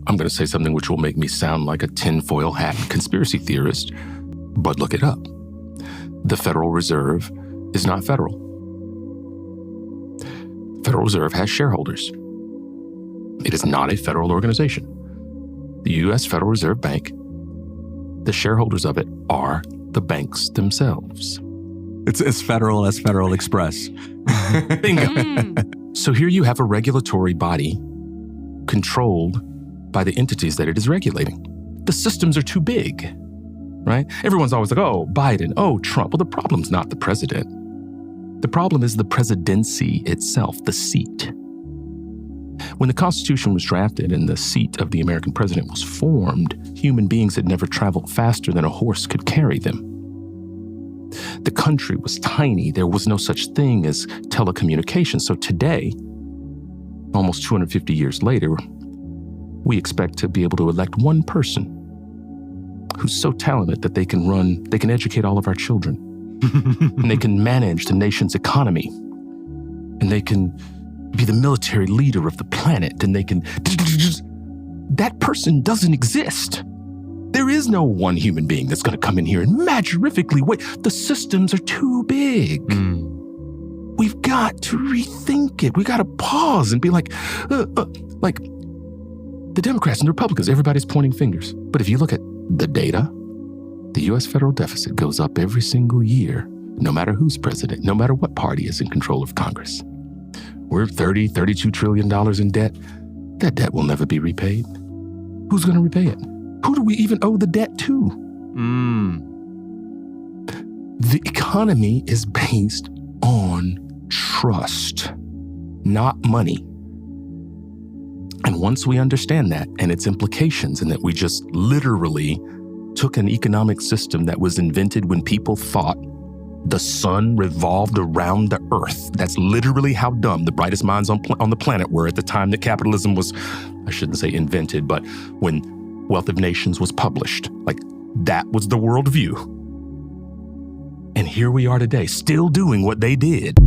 I'm going to say something which will make me sound like a tinfoil hat conspiracy theorist, but look it up. The Federal Reserve is not federal. Federal Reserve has shareholders. It is not a federal organization. The U.S. Federal Reserve Bank, the shareholders of it are the banks themselves. It's as federal as Federal Express. Bingo. So here you have a regulatory body controlled by the entities that it is regulating. The systems are too big, right? Everyone's always like, oh, Biden, oh, Trump. Well, the problem's not the president. The problem is the presidency itself, the seat. When the Constitution was drafted and the seat of the American president was formed, human beings had never traveled faster than a horse could carry them. The country was tiny. There was no such thing as telecommunications. So today, almost 250 years later, we expect to be able to elect one person who's so talented that they can educate all of our children. And they can manage the nation's economy. And they can be the military leader of the planet. And they can... That person doesn't exist. There is no one human being that's going to come in here and magnifically wait. The systems are too big. We've got to rethink it. We got to pause and be like the Democrats and the Republicans, everybody's pointing fingers. But if you look at the data, the U.S. federal deficit goes up every single year, no matter who's president, no matter what party is in control of Congress. We're $32 trillion in debt. That debt will never be repaid. Who's going to repay it? Who do we even owe the debt to? The economy is based on trust, not money. And once we understand that and its implications, and that we just literally took an economic system that was invented when people thought the sun revolved around the earth. That's literally how dumb the brightest minds on the planet were at the time that capitalism was, I shouldn't say invented, but when Wealth of Nations was published. Like, that was the worldview. And here we are today, still doing what they did.